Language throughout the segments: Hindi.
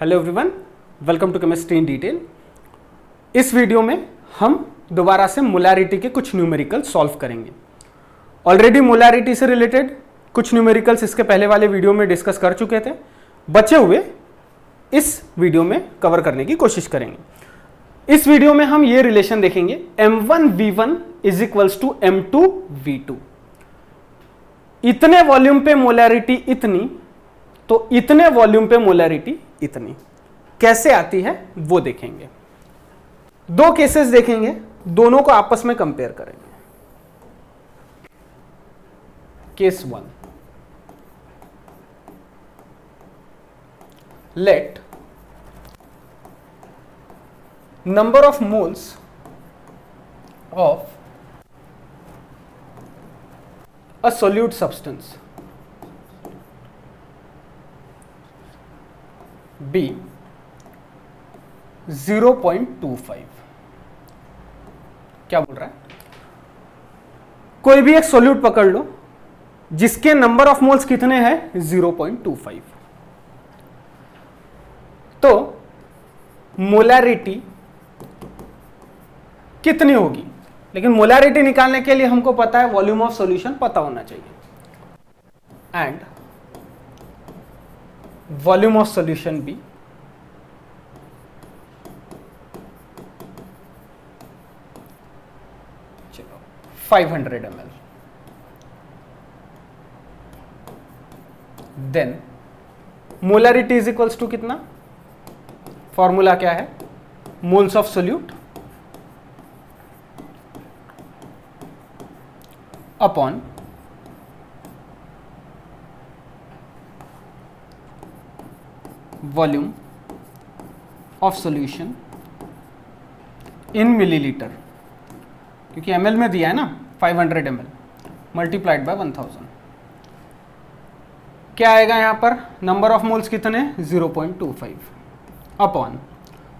Hello everyone, welcome to chemistry in detail. इस वीडियो में हम दोबारा से मोलैरिटी के कुछ न्यूमेरिकल सॉल्व करेंगे। ऑलरेडी मोलैरिटी से रिलेटेड कुछ न्यूमेरिकल्स इसके पहले वाले वीडियो में डिस्कस कर चुके थे, बचे हुए इस वीडियो में कवर करने की कोशिश करेंगे। इस वीडियो में हम ये रिलेशन देखेंगे m1v1 is equals to m2v2। इतने वॉल्यूम पे मोलैरिटी इतनी, तो इतने वॉल्यूम पे मोलैरिटी इतनी कैसे आती है वो देखेंगे। दो केसेस देखेंगे, दोनों को आपस में कंपेयर करेंगे। Case 1, let number of moles of a solute substance be 0.25। क्या बोल रहा है? कोई भी एक सोल्यूट पकड़ लो जिसके नंबर ऑफ मोल्स कितने हैं 0.25। तो मोलैरिटी कितनी होगी? लेकिन मोलैरिटी निकालने के लिए हमको पता है वॉल्यूम ऑफ सॉल्यूशन पता होना चाहिए। एंड वॉल्यूम ऑफ सॉल्यूशन भी चलो 500 ml। Then molarity is equals to कितना? फॉर्मूला क्या है? Moles of solute upon volume of solution in millilitre, क्योंकि ml में दिया है ना 500 ml मल्टीप्लाइड बाय 1000। क्या आएगा यहां पर? नंबर ऑफ मोल्स कितने? 0.25 upon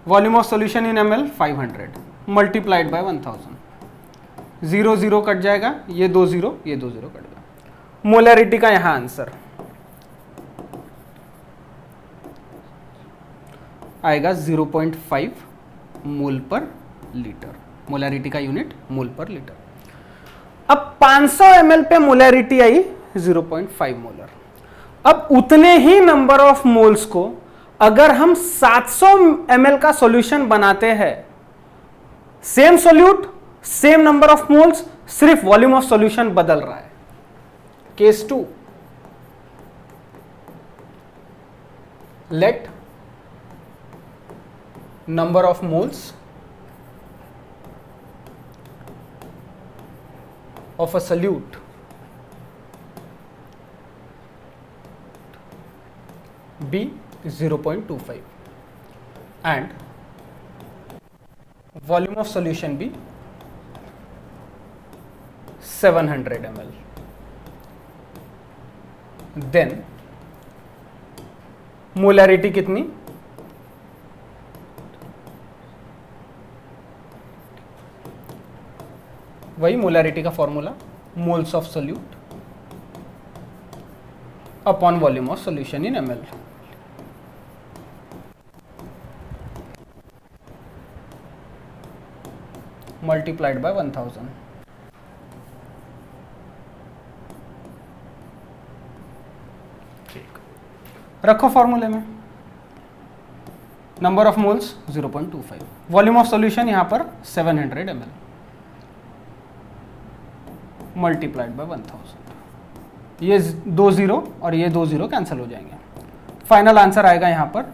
volume of solution in ml 500 multiplied by 1000। 0 0 cut जाएगा, ये 2 0, ये 2 0 कट गया। मोलैरिटी का यहां आंसर आएगा 0.5 मोल पर लीटर। मोलैरिटी का यूनिट मोल पर लीटर। अब 500 ml पे मोलैरिटी आई 0.5 मोलर। अब उतने ही नंबर ऑफ मोल्स को अगर हम 700 ml का सॉल्यूशन बनाते हैं, same solute same number of moles, सिर्फ वॉल्यूम ऑफ सॉल्यूशन बदल रहा है। Case 2, let number of moles of a solute be 0.25 and volume of solution be 700 ml। then molarity कितनी? वही मोलैरिटी का formula, moles of solute upon volume of solution in ml। Multiplied by 1000। ठीक, रखो फॉर्मूले में। Number of moles 0.25, volume of solution यहां पर 700 ml मल्टीप्लाइड बाय 1000। ये 2 0 और ये 2 0 कैंसिल हो जाएंगे। फाइनल आंसर आएगा यहां पर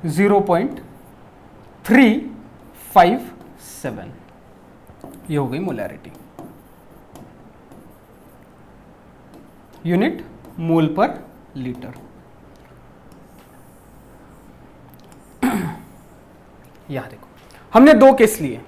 0.357। ये हो गई मोलैरिटी। यूनिट मोल पर लीटर। यहां देखो, हमने दो केस लिए,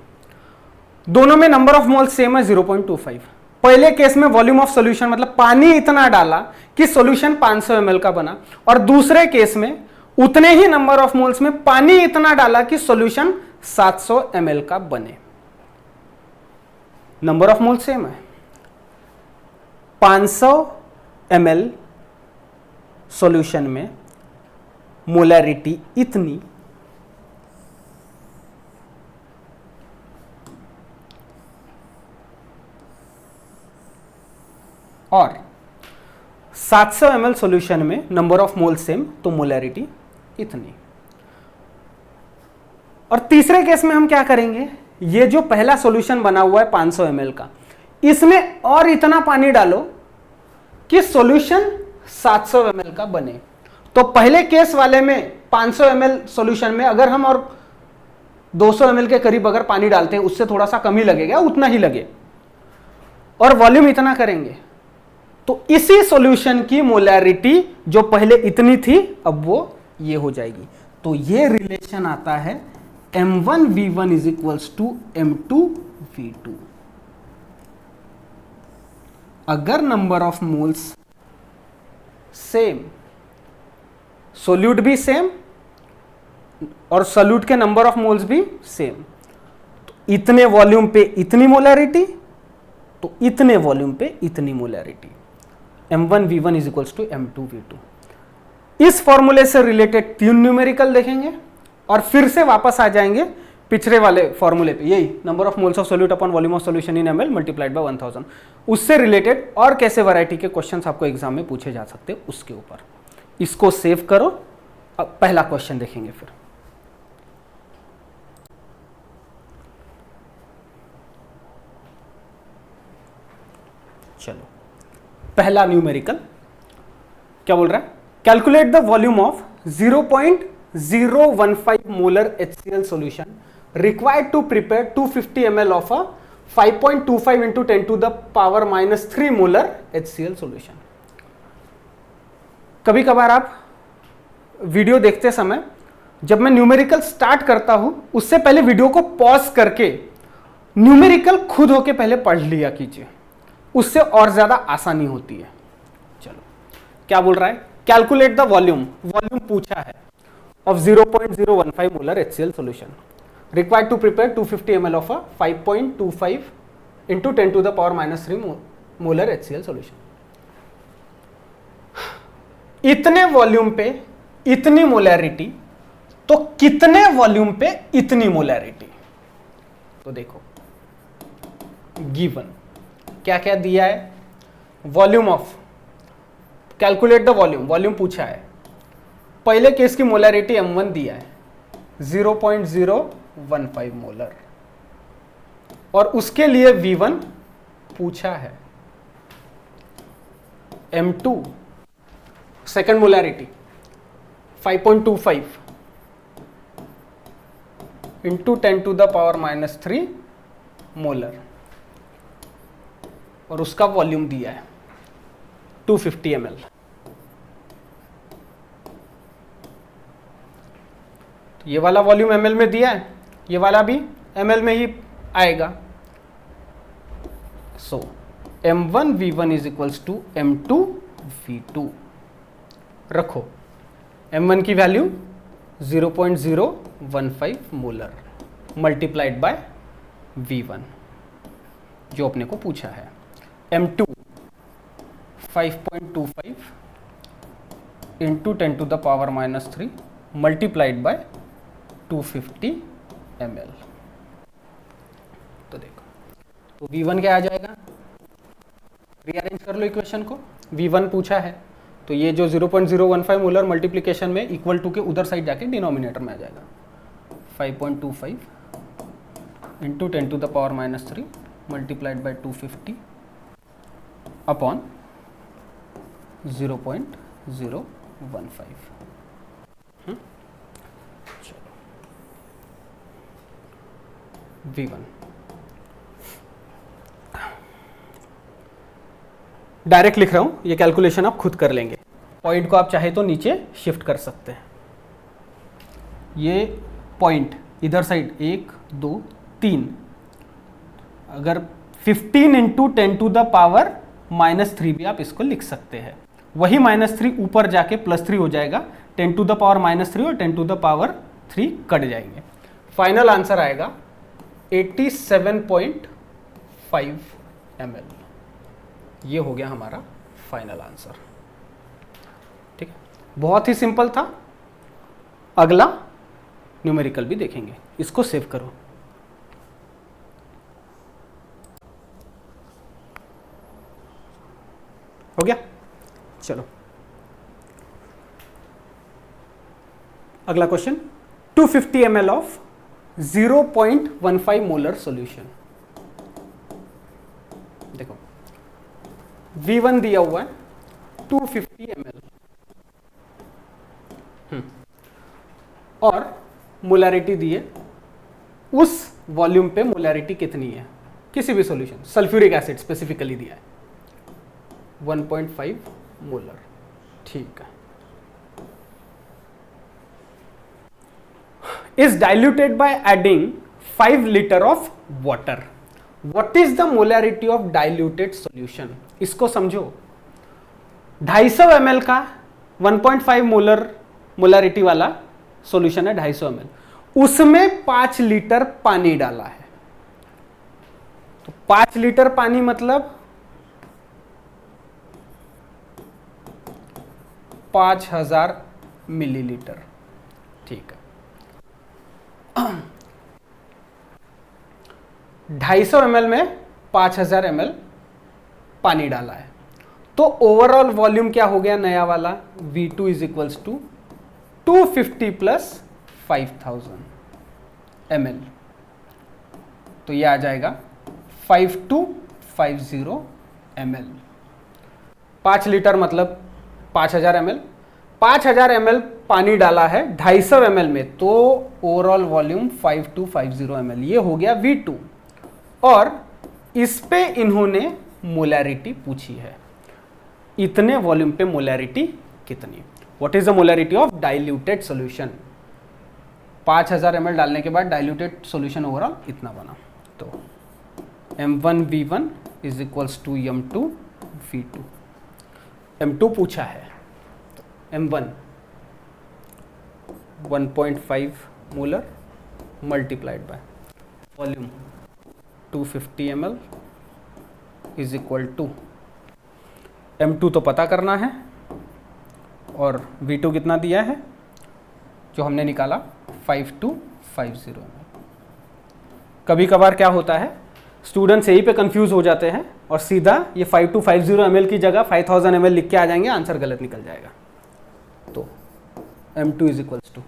दोनों में नंबर ऑफ मोल्स सेम है 0.25। पहले केस में वॉल्यूम ऑफ सॉल्यूशन मतलब पानी इतना डाला कि सॉल्यूशन 500 ml का बना, और दूसरे केस में उतने ही नंबर ऑफ मोल्स में पानी इतना डाला कि सॉल्यूशन 700 ml का बने। नंबर ऑफ मोल्स सेम है। 500 ml सॉल्यूशन में मोलैरिटी इतनी, और 700 ml सॉल्यूशन में नंबर ऑफ मोल सेम, तो मोलैरिटी इतनी। और तीसरे केस में हम क्या करेंगे, ये जो पहला सॉल्यूशन बना हुआ है 500 ml का, इसमें और इतना पानी डालो कि सॉल्यूशन 700 ml का बने। तो पहले केस वाले में 500 ml सॉल्यूशन में अगर हम और 200 ml के करीब अगर पानी डालते हैं, उससे थोड़ा सा कम ही लगेगा, उतना ही लगे, और वॉल्यूम इतना करेंगे, तो इसी सॉल्यूशन की मोलैरिटी जो पहले इतनी थी अब वो ये हो जाएगी। तो ये रिलेशन आता है m1v1 is equals to m2v2। अगर number of moles same, solute भी सेम और सोल्यूट के नंबर ऑफ मोल्स भी सेम, तो इतने वॉल्यूम पे इतनी मोलैरिटी, तो इतने वॉल्यूम पे इतनी molarity, m1v1 is equals to m2v2। इस फॉर्मूले से रिलेटेड 3 न्यूमेरिकल देखेंगे और फिर से वापस आ जाएंगे पिछले वाले फॉर्मूले पे, यही number of moles of solute upon volume of solution in ml multiplied by 1000। उससे रिलेटेड और कैसे वैरायटी के क्वेश्चंस आपको एग्जाम में पूछे जा सकते हैं उसके ऊपर। इसको सेव करो, अब पहला क्वेश्चन देखेंगे फिर। चलो, पहला न्यूमेरिकल क्या बोल रहा है, calculate the volume of 0.015 molar HCl solution required to prepare 250 ml of a 5.25 into 10 to the power -3 molar HCl solution. कभी कभार आप वीडियो देखते समय, जब मैं न्यूमेरिकल स्टार्ट करता हूं उससे पहले वीडियो को पॉज करके न्यूमेरिकल खुद होके पहले पढ़ लिया कीजिए, उससे और ज्यादा आसानी होती है। चलो, क्या बोल रहा है, कैलकुलेट द वॉल्यूम, वॉल्यूम पूछा है, of 0.015 molar HCl solution required to prepare 250 ml of a 5.25 into 10 to the power -3 molar HCl solution। इतने वॉल्यूम पे इतनी मोलैरिटी, तो कितने वॉल्यूम पे इतनी मोलैरिटी, तो देखो गिवन क्या क्या दिया है, volume of, calculate the volume, volume पूछा है, पहले केस की मोलैरिटी m1 दिया है 0.015 मोलर, और उसके लिए v1 पूछा है, m2 second molarity 5.25 into 10 to the power -3 molar, और उसका वॉल्यूम दिया है 250 ml। ये वाला वॉल्यूम ml में दिया है, ये वाला भी ml में ही आएगा। So m1v1 is equals to m2v2। रखो m1 की value 0.015 molar multiplied bye v1 जो अपने को पूछा है, m2 5.25 into 10 to the power -3 multiplied by 250 ml। तो देखो, तो v1 क्या आ जाएगा, रीअरेंज कर लो इक्वेशन को, v1 पूछा है तो ये जो 0.015 मोलर मल्टीप्लिकेशन में इक्वल टू के उधर साइड जाके डिनोमिनेटर में आ जाएगा 5.25 into 10 to the power -3 multiplied by 250 upon 0.015। V1 direct लिख रहा हूं, ये कैलकुलेशन आप खुद कर लेंगे, पॉइंट को आप चाहे तो नीचे शिफ्ट कर सकते हैं। ये पॉइंट इधर साइड 1 2 3, अगर 15 इंटू 10 to the power -3 भी आप इसको लिख सकते हैं, वही -3 ऊपर जाके +3 हो जाएगा, 10 to the power -3 और 10 to the power 3 कट जाएंगे, फाइनल आंसर आएगा 87.5 ml। ये हो गया हमारा फाइनल आंसर। ठीक है, बहुत ही सिंपल था, अगला न्यूमेरिकल भी देखेंगे। इसको सेव करो। हो गया? चलो अगला question, 250 ml of 0.15 molar solution. देखो V1 दिया हुआ है 250 ml और मोलैरिटी दी है, उस वॉल्यूम पे मोलैरिटी कितनी है किसी भी सॉल्यूशन, सल्फ्यूरिक एसिड स्पेसिफिकली दिया है 1.5 मोलर। ठीक है, is diluted by adding 5 liter of water. What is the molarity of diluted solution? इसको समझो। 250 ml का 1.5 मोलर मोलारिटी वाला सॉल्यूशन है 250 ml, उसमें 5 लीटर पानी डाला है। तो 5 लीटर पानी मतलब 5000 मिलीलीटर। ठीक है, 250 ml में 5000 ml पानी डाला है, तो ओवरऑल वॉल्यूम क्या हो गया नया वाला, V2 is equals to 250 plus 5000 ml, तो ये आ जाएगा 5250 ml। 5 लीटर मतलब 5000 ml, 5000 ml पानी डाला है 250 ml में, तो ओवरऑल वॉल्यूम 5250 ml, ये हो गया V2। और इस पे इन्होंने मोलैरिटी पूछी है, इतने वॉल्यूम पे मोलैरिटी कितनी। What is the molarity of diluted solution. 5000 ml डालने के बाद डाइल्यूटेड सॉल्यूशन ओवरऑल इतना बना, तो M1 V1 is equals to M2 V2। M2 पूछा है, M1 1.5 molar multiplied by volume 250 ml is equal to M2 तो पता करना है और V2 कितना दिया है जो हमने निकाला 5250 ml। कभी कभार क्या होता है, स्टूडेंट्स यहीं पे कंफ्यूज हो जाते हैं और सीधा ये 5250 ml की जगह 5000 ml लिख के आ जाएंगे, आंसर गलत निकल जाएगा। तो M2 is equals to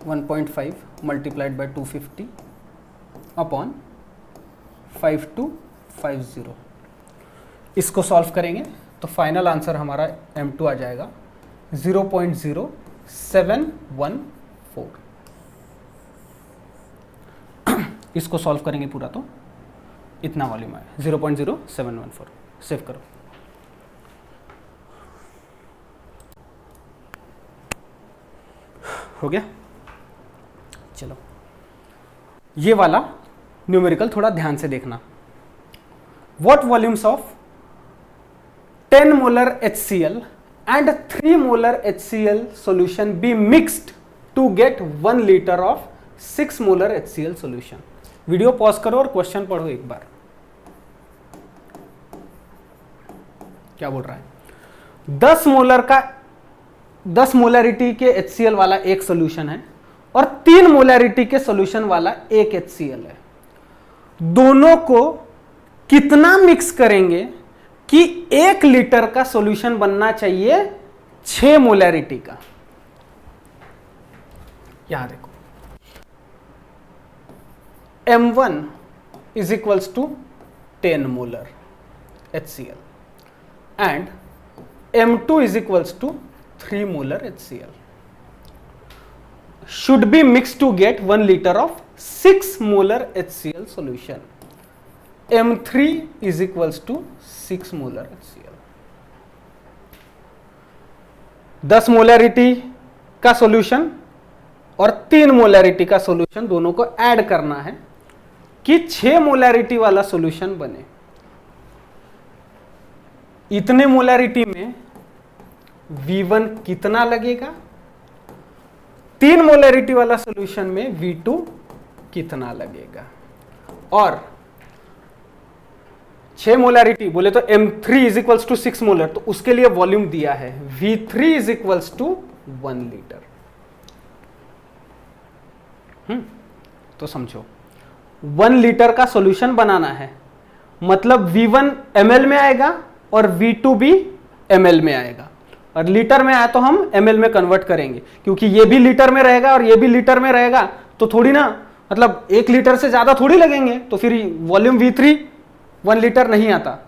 1.5 multiplied by 250 upon 5250। इसको सॉल्व करेंगे तो फाइनल आंसर हमारा M2 आ जाएगा 0.0714। इसको सॉल्व करेंगे पूरा तो इतना वॉल्यूम आया 0.0714। सेव करो। हो गया? चलो ये वाला न्यूमेरिकल थोड़ा ध्यान से देखना। What volumes of 10 molar HCl and 3 molar HCl solution be mixed to get 1 liter of 6 molar HCl solution? Video pause करो और क्वेश्चन पढ़ो एक बार। क्या बोल रहा है, 10 मोलरिटी के HCl वाला एक सॉल्यूशन है और 3 मोलरिटी के सॉल्यूशन वाला एक HCl है। दोनों को कितना मिक्स करेंगे कि 1 लीटर का सॉल्यूशन बनना चाहिए 6 मोलरिटी का। यहां देखो, M1 is equals to 10 molar HCl and M2 is equals to 3 molar HCl should be mixed to get 1 liter of 6 molar HCl solution. M3 is equals to 6 molar HCl। 10 molarity का सॉल्यूशन और 3 मोलरिटी का सॉल्यूशन दोनों को ऐड करना है कि 6 मोलरिटी वाला सॉल्यूशन बने। इतने मोलरिटी में V1 कितना लगेगा, 3 मोलरिटी वाला सॉल्यूशन में V2 कितना लगेगा, और 6 मोलरिटी बोले तो M3 is equals to 6 molar, तो उसके लिए वॉल्यूम दिया है V3 is equals to 1 litre. तो समझो 1 लीटर का सॉल्यूशन बनाना है, मतलब V1 ml में आएगा और V2 भी ml में आएगा, और लीटर में आया तो हम ml में कन्वर्ट करेंगे, क्योंकि ये भी लीटर में रहेगा और ये भी लीटर में रहेगा, तो थोड़ी ना, मतलब 1 लीटर से ज्यादा थोड़ी लगेंगे, तो फिर वॉल्यूम V3 1 लीटर नहीं आता।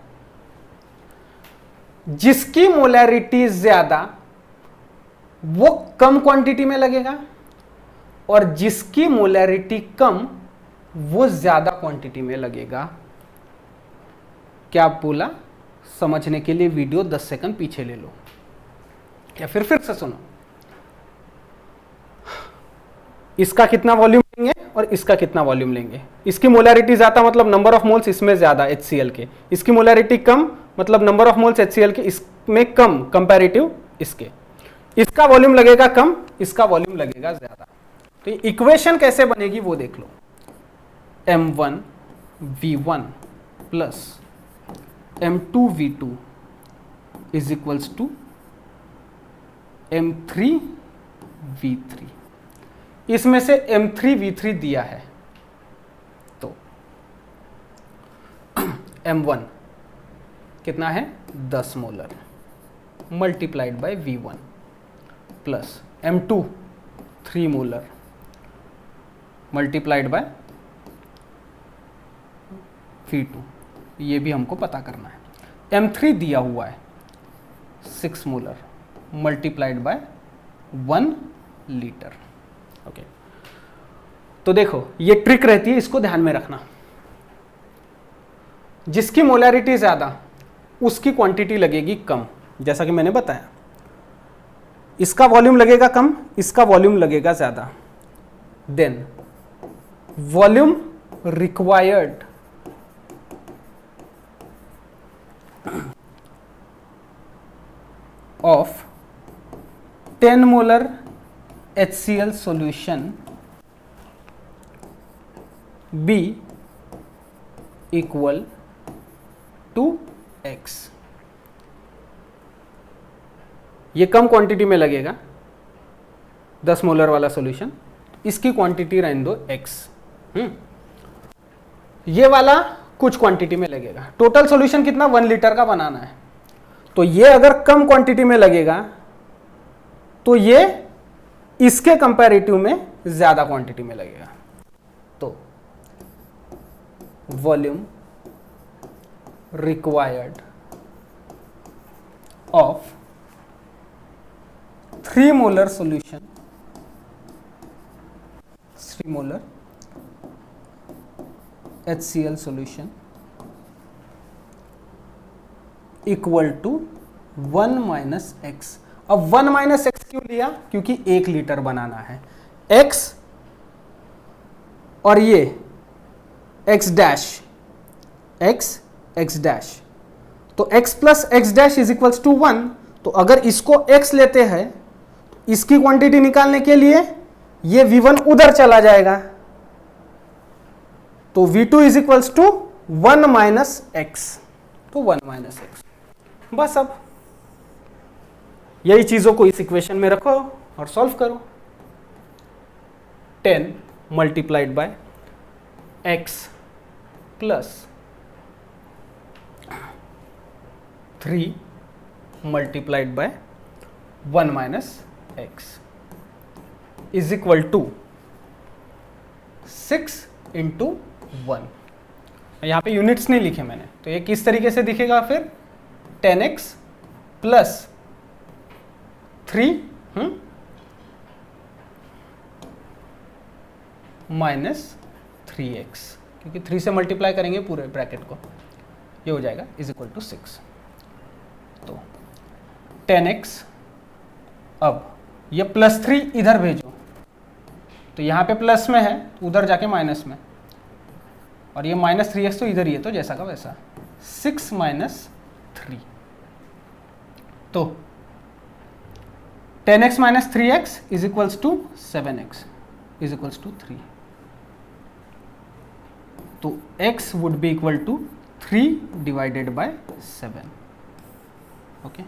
जिसकी मोलैरिटी ज्यादा वो कम क्वांटिटी में लगेगा, और जिसकी मोलैरिटी कम वो ज्यादा क्वांटिटी में लगेगा। क्या बोला? समझने के लिए वीडियो 10 सेकंड पीछे ले लो या फिर से सुनो। इसका कितना वॉल्यूम लेंगे और इसका कितना वॉल्यूम लेंगे। इसकी मोलैरिटी ज्यादा मतलब नंबर ऑफ मोल्स इसमें ज्यादा HCl के, इसकी मोलैरिटी कम मतलब नंबर ऑफ मोल्स HCl के इसमें कम कंपैरेटिव इसके। इसका वॉल्यूम लगेगा कम, इसका वॉल्यूम लगेगा ज्यादा। तो ये इक्वेशन कैसे बनेगी वो देख लो। M1V1 plus M2V2 is equals to M3V3। इसमें से M3V3 दिया है, तो M1 कितना है 10 molar multiplied bye V1 plus M2 3 molar multiplied bye V2, ये भी हमको पता करना है। M3 दिया हुआ है 6 molar multiplied by 1 litre. Okay, तो देखो ये ट्रिक रहती है, इसको ध्यान में रखना। जिसकी मोलैरिटी ज्यादा उसकी क्वांटिटी लगेगी कम, जैसा कि मैंने बताया। इसका वॉल्यूम लगेगा कम, इसका वॉल्यूम लगेगा ज्यादा। Then volume required of 10 molar HCl solution B equal to X। ये कम क्वांटिटी में लगेगा 10 मोलर वाला सॉल्यूशन, इसकी क्वांटिटी रहने दो X। ये वाला कुछ क्वांटिटी में लगेगा। टोटल सॉल्यूशन कितना 1 लीटर का बनाना है, तो ये अगर कम क्वांटिटी में लगेगा तो ये इसके कंपैरेटिव में ज्यादा क्वांटिटी में लगेगा। तो volume required of 3 molar solution, 3 molar HCl solution equal to 1 minus x. अब 1 माइनस एक्स क्यों लिया? क्योंकि 1 लीटर बनाना है। x और ये x डैश, x डैश, तो x plus x dash is equals to 1। तो अगर इसको x लेते हैं, इसकी क्वांटिटी निकालने के लिए ये V1 उधर चला जाएगा, तो V2 is equals to 1 minus x, तो 1 माइनस एक्स। बस अब यही चीजों को इस इक्वेशन में रखो और सॉल्व करो। 10 multiplied by x plus 3 multiplied by 1 minus x is equal to 6 into 1। यहाँ पे यूनिट्स नहीं लिखे मैंने, तो ये किस तरीके से दिखेगा फिर? 10x प्लस 3 माइनस 3x, क्योंकि 3 से मल्टीप्लाई करेंगे पूरे ब्रैकेट को, ये हो जाएगा इज इक्वल टू 6। तो 10x, अब ये प्लस 3 इधर भेजो, तो यहाँ पे प्लस में है, उधर जाके माइनस में, और ये माइनस 3x तो इधर ही है, तो जैसा का वैसा 6 माइनस 3। तो 10x minus 3x is equals to 7x is equals to 3। तो x would be equal to 3 divided by 7। Okay,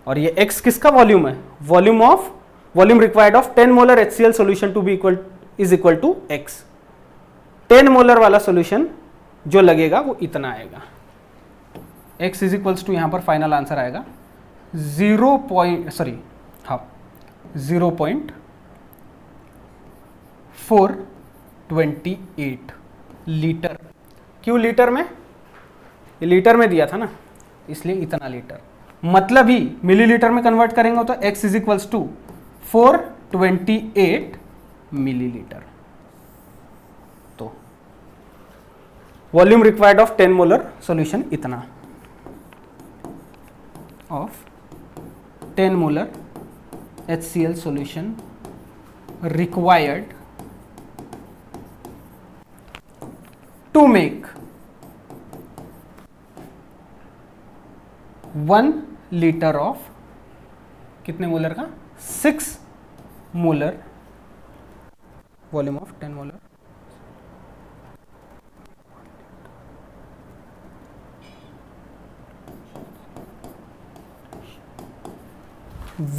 और ये x किसका वॉल्यूम है? Volume of volume required of 10 molar HCl solution to be is equal to x। 10 molar वाला सॉल्यूशन जो लगेगा वो इतना आएगा। x इज इक्वल्स टू, यहां पर फाइनल आंसर आएगा 0.428 लीटर। क्यों लीटर में? ये लीटर में दिया था ना, इसलिए इतना लीटर। मतलब ही मिलीलीटर में कन्वर्ट करेंगे तो x is equals to 428 millilitre. तो volume required of 10 molar solution इतना, of 10 molar HCl solution required to make 1 liter of कितने मोलर का? 6 molar volume of 10 molar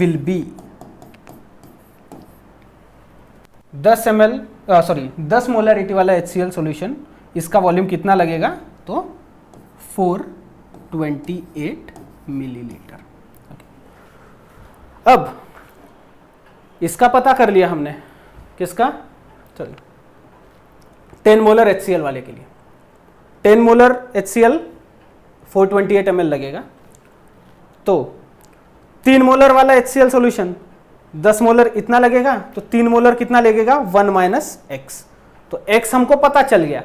will be 10 ml 10 molarity वाला HCl सॉल्यूशन, इसका वॉल्यूम कितना लगेगा? तो 428 मिलीलीटर। अब इसका पता कर लिया हमने, किसका? चलिए 10 मोलर HCl वाले के लिए 10 मोलर HCl 428 ml लगेगा। तो 3 मोलर वाला HCl सॉल्यूशन 10 मोलर इतना लगेगा, तो 3 मोलर कितना लगेगा? 1 माइनस x। तो x हमको पता चल गया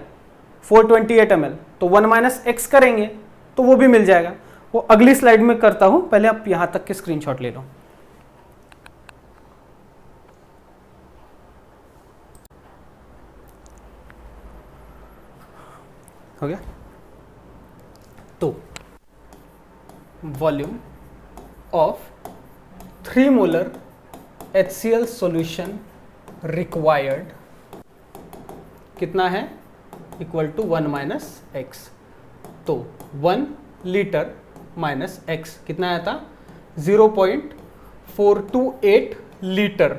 428 ml, तो 1 माइनस x करेंगे तो वो भी मिल जाएगा। वो अगली स्लाइड में करता हूं, पहले आप यहां तक के स्क्रीनशॉट ले लो। हो गया? तो volume of 3 molar HCl solution required कितना है? Equal to 1 minus x. तो 1 लीटर माइनस एक्स कितना आया था? 0.428 लीटर।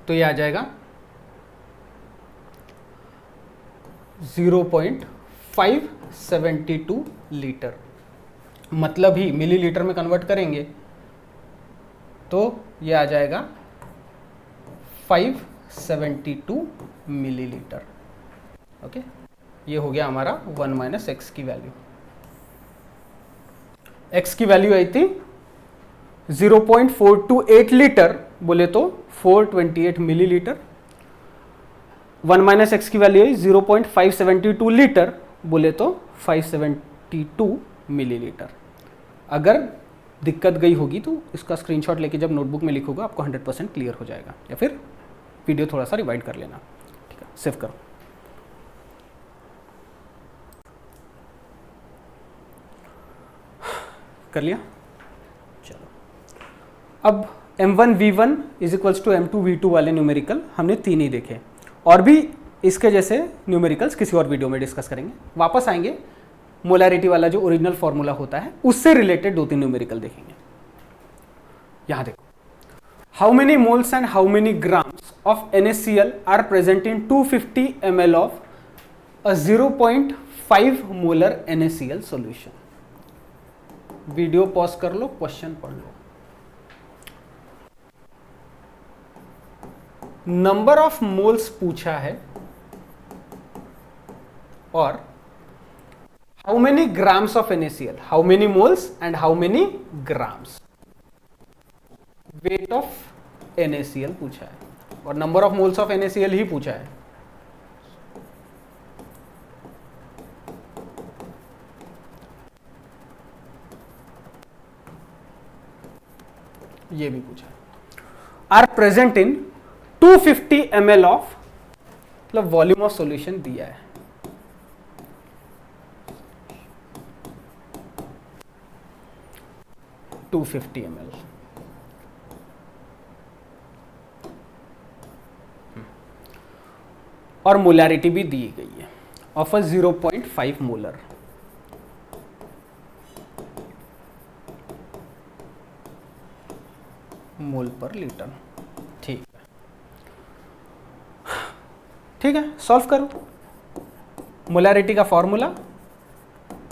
तो ये आ जाएगा 0.572 लीटर। मतलब ही मिलीलीटर में कन्वर्ट करेंगे तो ये आ जाएगा 572 मिलीलीटर। ओके, ये हो गया हमारा 1 माइनस एक्स की वैल्यू। एक्स की वैल्यू आई थी 0.428 लीटर, बोले तो 428 मिलीलीटर। 1 माइनस एक्स की वैल्यू आई 0.572 लीटर, बोले तो 572 मिलीलीटर। अगर दिक्कत गई होगी तो इसका स्क्रीनशॉट लेके जब नोटबुक में लिखोगे आपको 100% क्लियर हो जाएगा, या फिर वीडियो थोड़ा सा रिवाइंड कर लेना। ठीक है, सेव करो। कर लिया? चलो, अब m1 v1 is equals to m2 v2 वाले न्यूमेरिकल हमने 3 ही देखे, और भी इसके जैसे न्यूमेरिकल्स किसी और वीडियो में डिस्कस करेंगे। वापस आएंगे, मोलैरिटी वाला जो ओरिजिनल फॉर्मूला होता है उससे रिलेटेड 2-3 न्यूमेरिकल देखेंगे। यहां देखो, how many moles and how many grams of NaCl are present in 250 ml of a 0.5 molar NaCl solution. Video pause कर लो, क्वेश्चन पढ़ लो। नंबर ऑफ मोल्स पूछा है और how many grams of NaCl, how many moles and how many grams, weight of NaCl पूछा है और number of moles of NaCl ही पूछा है। ये भी पूछा है। Are present in 250 ml of, मतलब वॉल्यूम ऑफ सॉल्यूशन दिया है। To 250 ml। और मोलैरिटी भी दी गई है ऑफ अ 0.5 मोलर। मोल पर लीटर। ठीक है, सॉल्व करो। मोलैरिटी का फॉर्मूला,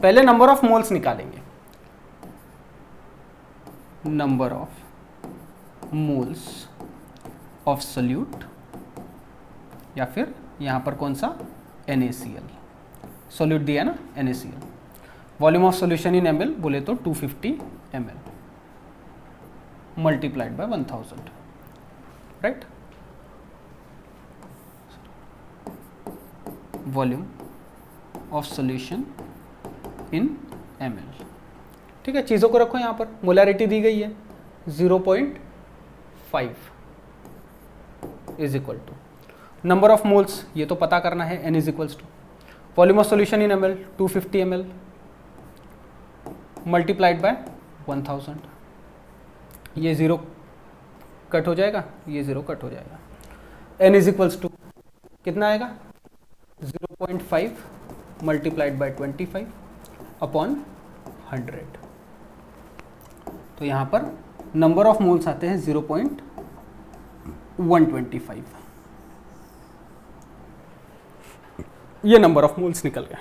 पहले नंबर ऑफ मोल्स निकालेंगे, number of moles of solute, या फिर यहां पर कौन सा, NaCl, सोल्यूट दिया ना NaCl। Volume of solution in ml बोले तो 250 ml multiplied by 1000, right. Volume of solution in ml, ठीक है। चीज़ों को रखो यहाँ पर, मोलैरिटी दी गई है 0.5 is equal to number of moles, ये तो पता करना है, n is equals to volume of solution in ml 250 ml multiplied by 1000, ये 0 कट हो जाएगा, ये 0 कट हो जाएगा। n इज इक्वल्स टू कितना आएगा, 0.5 मल्टीप्लाइड बाय 25 अपॉन 100। तो यहाँ पर नंबर ऑफ मोल्स आते हैं 0.125, ये नंबर ऑफ मोल्स निकल गया।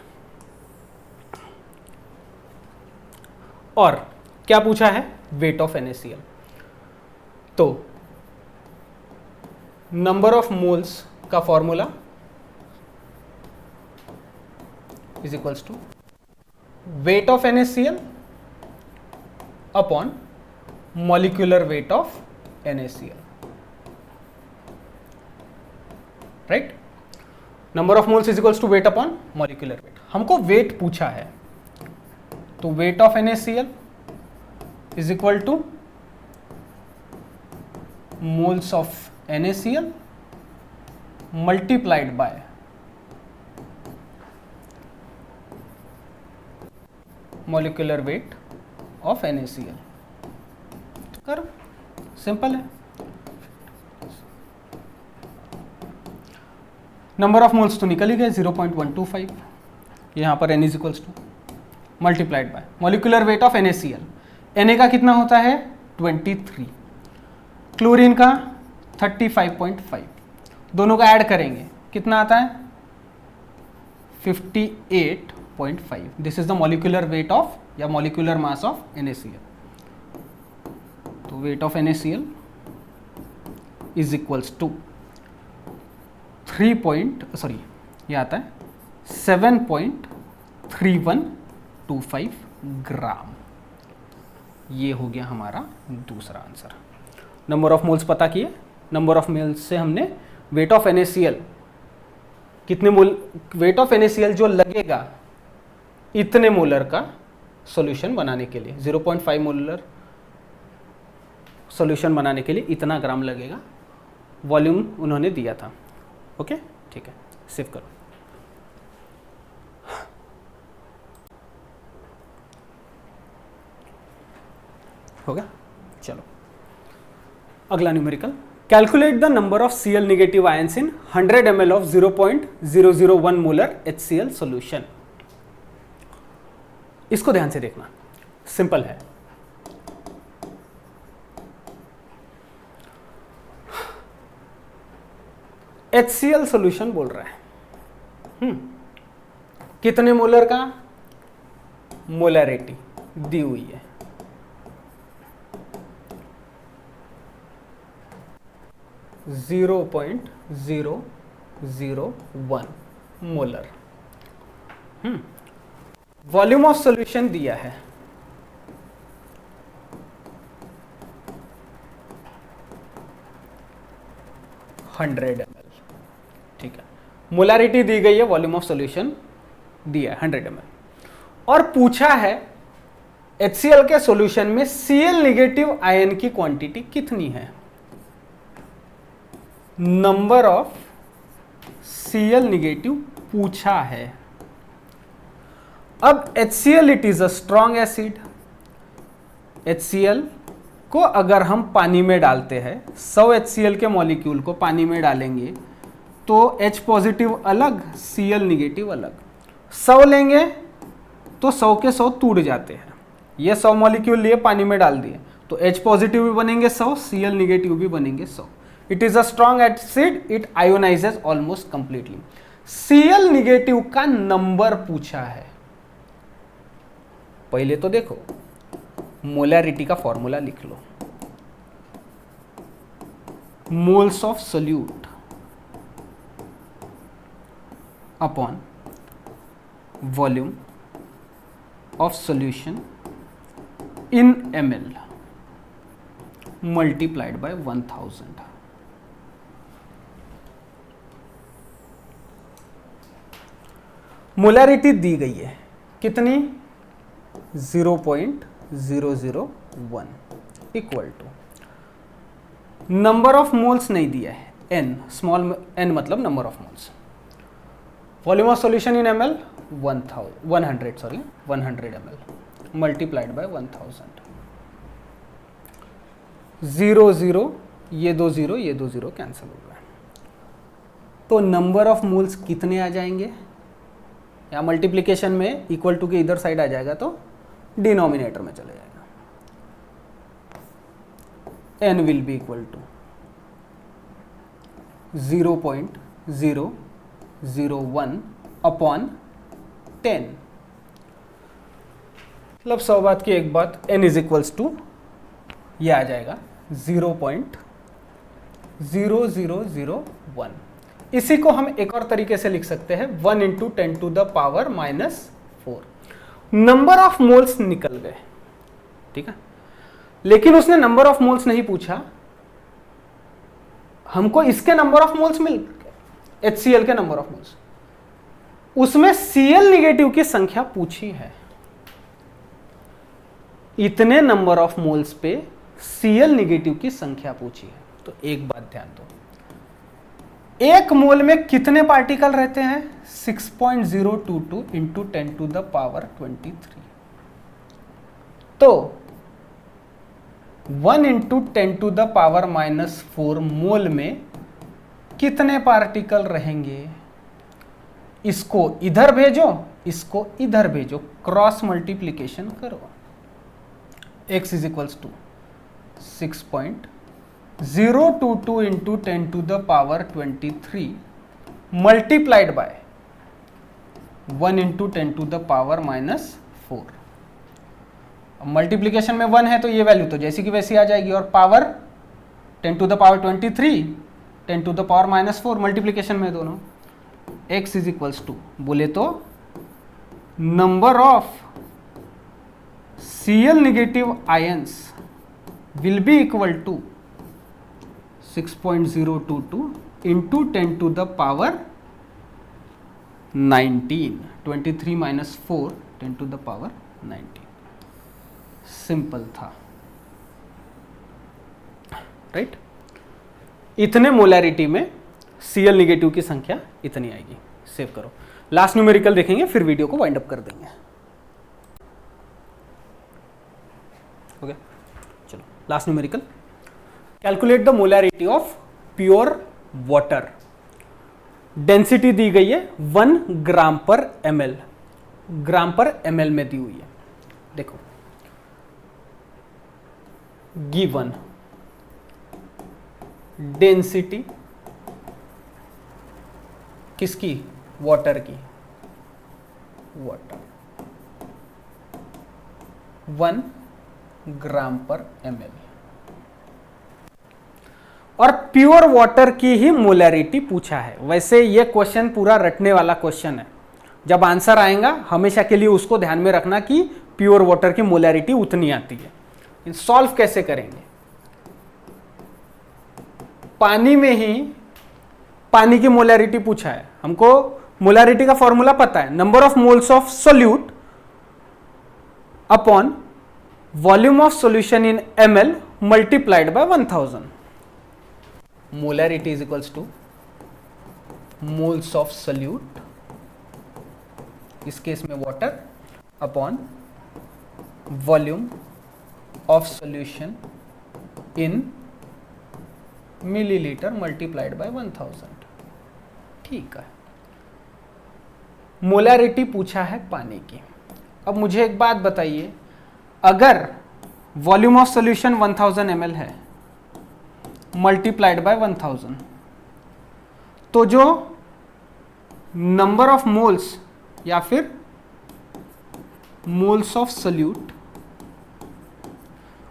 और क्या पूछा है, वेट ऑफ NaCl। तो नंबर ऑफ मोल्स का formula is equals to weight of NaCl upon molecular weight of NaCl, right. Number of moles is equals to weight upon molecular weight. हमको वेट पूछा है, तो weight of NaCl is equal to moles of NaCl multiplied by molecular weight of NaCl। कर, सिंपल है। नंबर ऑफ मोल्स तो निकल ही गए 0.125, यहाँ पर n is equals two multiplied by molecular weight of NaCl। Na का कितना होता है 23, क्लोरीन का 35.5, दोनों का ऐड करेंगे कितना आता है 58.5। This is the molecular weight of या मॉलिक्यूलर मास ऑफ NaCl। तो weight of NaCl is equals to ये आता है 7.3125 ग्राम। ये हो गया हमारा दूसरा आंसर। नंबर ऑफ मोल्स पता किए, नंबर ऑफ मोल्स से हमने वेट ऑफ NaCl कितने मोल, वेट ऑफ NaCl जो लगेगा इतने मोलर का सॉल्यूशन बनाने के लिए, 0.5 मोलर सॉल्यूशन बनाने के लिए इतना ग्राम लगेगा, वॉल्यूम उन्होंने दिया था। ओके, ठीक है, सेव करो। हो गया, चलो अगला numerical. Calculate the number of Cl negative ions in 100 ml of 0.001 molar HCl solution. इसको ध्यान से देखना, सिंपल है। HCl सॉल्यूशन बोल रहा है, कितने मोलर का, मोलैरिटी दी हुई है, .001 मोलर। वॉल्यूम ऑफ सॉल्यूशन दिया है 100 ml, ठीक है। मोलैरिटी दी गई है, वॉल्यूम ऑफ सॉल्यूशन दिया है 100 ml, और पूछा है HCl के सॉल्यूशन में Cl नेगेटिव आयन की क्वांटिटी कितनी है। नंबर ऑफ Cl नेगेटिव पूछा है। अब HCl it is a strong acid. HCl को अगर हम पानी में डालते हैं, 100 HCl के मॉलिक्यूल को पानी में डालेंगे तो H पॉजिटिव अलग, Cl नेगेटिव अलग। 100 लेंगे तो 100 के 100 टूट जाते हैं। ये 100 मॉलिक्यूल लिए पानी में डाल दिए तो H पॉजिटिव भी बनेंगे 100, Cl नेगेटिव भी बनेंगे 100। It is a strong acid, it ionises almost completely. Cl negative का नंबर पूछा है। पहले तो देखो मोलैरिटी का फॉर्मूला लिख लो, moles of solute upon volume of solution in ml multiplied by 1000। Molarity दी गई है कितनी, 0.001 equal to, number of moles नहीं दिया है, n, स्मॉल n मतलब number of moles, volume of solution in ml 100 ml multiplied by 1000। 0 0, ये दो जीरो कैंसिल हो गया, तो नंबर ऑफ मोल्स कितने आ जाएंगे, या मल्टीप्लिकेशन में इक्वल टू के इधर साइड आ जाएगा तो डिनोमिनेटर में चले जाएगा, n will be equal to 0.001 upon 10। मतलब 100 बात की एक बात, n इज इक्वल्स टू ये आ जाएगा 0.0001। इसी को हम एक और तरीके से लिख सकते हैं 1 × 10⁻⁻⁴। नंबर ऑफ मोल्स निकल गए, ठीक है, लेकिन उसने नंबर ऑफ मोल्स नहीं पूछा, हमको इसके नंबर ऑफ मोल्स मिल गए, HCl के नंबर ऑफ मोल्स, उसमें Cl निगेटिव की संख्या पूछी है, इतने नंबर ऑफ मोल्स पे Cl निगेटिव की संख्या पूछी है। तो एक बात ध्यान दो, एक मोल में कितने पार्टिकल रहते हैं, 6.022 × 10⁻23। तो 1 × 10⁻⁻4 मोल में कितने पार्टिकल रहेंगे, इसको इधर भेजो, इसको इधर भेजो, क्रॉस मल्टीप्लीकेशन करो, x is equals to 6.022 × 10⁻23 multiplied by 1 × 10⁻⁻4। Multiplication में 1 है तो ये वैल्यू तो जैसी की वैसी आ जाएगी, और पावर 10⁻23 10⁻⁻4 मल्टीप्लीकेशन में दोनों, x इज इक्वल्स टू बोले तो number of Cl negative ions will be equal to 6.022 into 10⁻19, 23 minus 4 10⁻19। Simple था, राइट। इतने मोलैरिटी में Cl नेगेटिव की संख्या इतनी आएगी। सेव करो, लास्ट न्यूमेरिकल देखेंगे फिर वीडियो को वाइंड अप कर देंगे। ओके, चलो last numerical, calculate the molarity of pure water. Density दी गई है 1 ग्राम पर ml, ग्राम पर ml में दी हुई है। देखो गिवन डेंसिटी किसकी, वाटर की, वाटर 1 ग्राम पर ml, और प्योर वाटर की ही मोलैरिटी पूछा है। वैसे ये क्वेश्चन पूरा रटने वाला क्वेश्चन है, जब आंसर आएगा हमेशा के लिए उसको ध्यान में रखना कि प्योर वाटर की मोलैरिटी उतनी आती है। सॉल्व कैसे करेंगे, पानी में ही पानी की मोलैरिटी पूछा है, हमको मोलैरिटी का फॉर्मूला पता है, number of moles of solute upon volume of solution in ml multiplied by 1000। Molarity is equals to moles of solute, इस केस में water, upon volume of solution in millilitre multiplied by 1000। ठीक है, मोलैरिटी पूछा है पानी की। अब मुझे एक बात बताइए, अगर वॉल्यूम ऑफ सॉल्यूशन 1000 ml है, मल्टीप्लाइड बाय 1000। तो जो नंबर ऑफ मोल्स या फिर मोल्स ऑफ सोल्यूट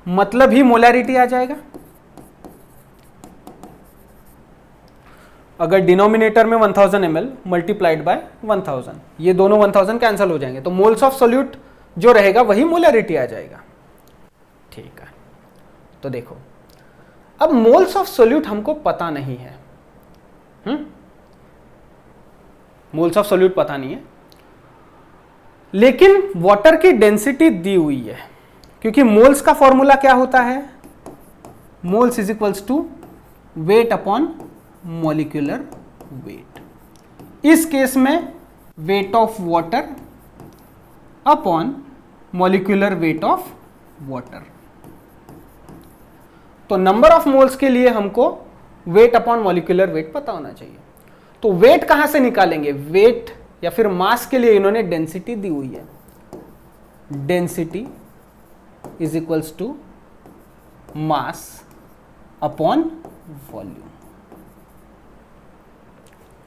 मतलब ही मोलैरिटी आ जाएगा। अगर डिनोमिनेटर में 1000 ml मल्टीप्लाइड बाय 1000, ये दोनों 1000 कैंसिल हो जाएंगे, तो मोल्स ऑफ सोल्यूट जो रहेगा वही मोलैरिटी आ जाएगा। ठीक है, तो देखो अब मोल्स ऑफ सोल्यूट हमको पता नहीं है, मोल्स ऑफ सोल्यूट पता नहीं है, लेकिन वाटर की डेंसिटी दी हुई है, क्योंकि मोल्स का फॉर्मूला क्या होता है, moles is equals to weight upon molecular weight. इस केस में weight of water upon molecular weight of water. तो नंबर ऑफ मोल्स के लिए हमको वेट अपॉन मॉलिक्यूलर वेट पता होना चाहिए। तो वेट कहां से निकालेंगे, वेट या फिर मास के लिए इन्होंने डेंसिटी दी हुई है, density is equals to mass upon volume.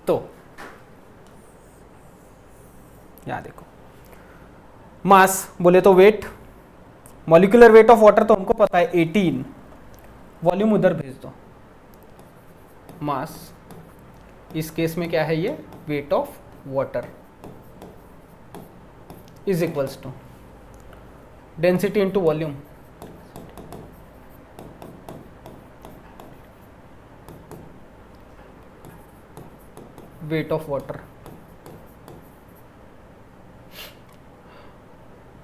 तो यहां देखो मास बोले तो weight, molecular weight of water तो हमको पता है 18, वॉल्यूम उधर भेज दो, मास इस केस में क्या है, ये weight of water is equals to density into volume. Weight of water,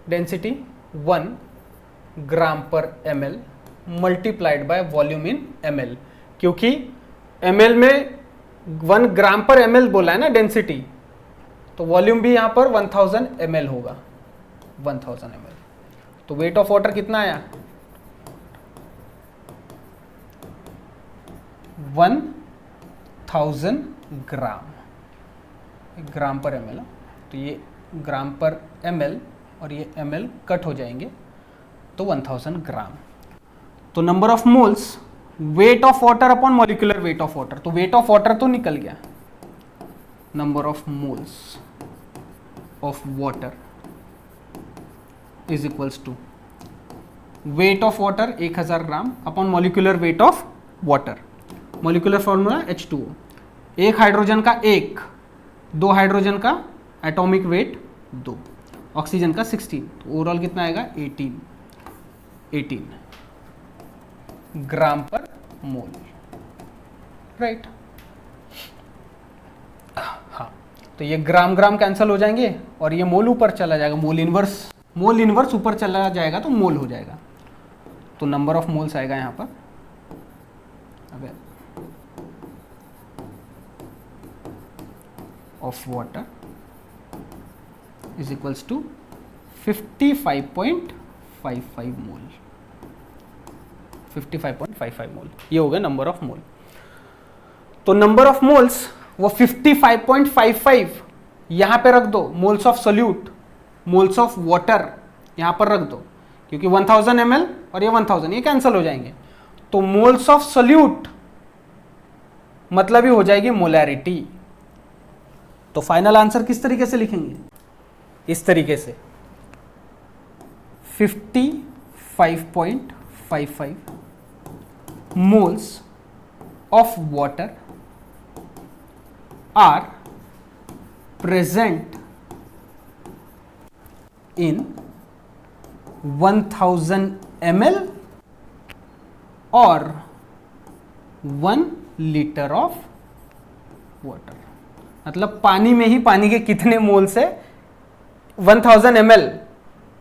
density 1 gram पर ml multiplied by volume in ml, क्योंकि ml में 1 ग्राम पर ml बोला है ना डेंसिटी, तो वॉल्यूम भी यहां पर 1000 ml होगा, 1000 ml। तो वेट ऑफ वाटर कितना आया, 1000 ग्राम, ग्राम पर ml। तो ये ग्राम पर ml और ये ml कट हो जाएंगे, तो 1000 ग्राम। तो number of moles weight of water upon molecular weight of water, तो वेट ऑफ वाटर तो निकल गया, number of moles of water is equals to weight of water 1000 gram upon molecular weight of water. Molecular formula H2O, एक हाइड्रोजन का 1, 2 हाइड्रोजन का एटॉमिक वेट 2, ऑक्सीजन का 16, तो ओवरऑल कितना आएगा 18 ग्राम पर मोल, राइट। हाँ, तो ये ग्राम ग्राम कैंसिल हो जाएंगे और ये मोल ऊपर चला जाएगा, मोल इनवर्स ऊपर चला जाएगा तो मोल हो जाएगा। तो नंबर ऑफ मोल्स आएगा यहां पर, of water is equals to 55.55 mole, 55.55 mole, ये हो गया नंबर ऑफ मोल। तो नंबर ऑफ मोल्स वो 55.55 यहां पे रख दो, moles of solute, moles of water यहां पर रख दो, क्योंकि 1000 ml और ये 1000 ये कैंसिल हो जाएंगे, तो मोल्स ऑफ सोल्यूट मतलब ही हो जाएगी मोलैरिटी। तो फाइनल आंसर किस तरीके से लिखेंगे, इस तरीके से 55.55 moles of water are present in 1000 ml or 1 liter of water। मतलब पानी में ही पानी के कितने मोल्स है, 1000 ml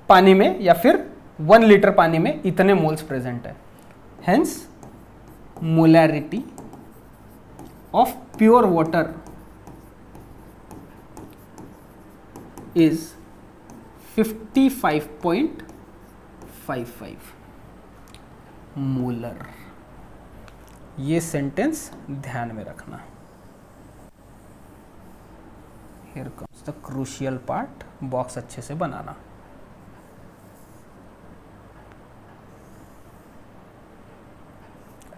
पानी में या फिर 1 लीटर पानी में इतने मोल्स प्रेजेंट है। Hence molarity of pure water is 55.55 molar. ये सेंटेंस ध्यान में रखना। Here comes the crucial part, box अच्छे से बनाना।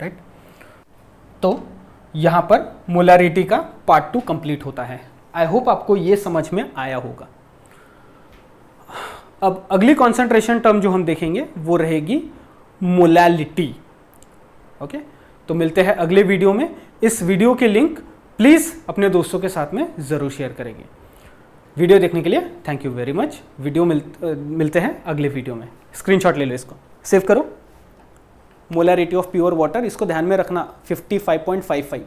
राइट तो यहाँ पर मोलैरिटी का पार्ट 2 कंप्लीट होता है। आई होप आपको ये समझ में आया होगा। अब अगली कॉन्सेंट्रेशन टर्म जो हम देखेंगे वो रहेगी मोलैलिटी। ओके, तो मिलते हैं अगले वीडियो में। इस वीडियो के लिंक प्लीज़ अपने दोस्तों के साथ में ज़रूर शेयर करेंगे। वीडियो देखने के लिए थैंक यू वेरी मच। मिलते हैं अगले वीडियो में। स्क्रीनशॉट ले लो, इसको सेव करो। मोलैरिटी ऑफ प्योर वाटर, इसको ध्यान में रखना 55.55।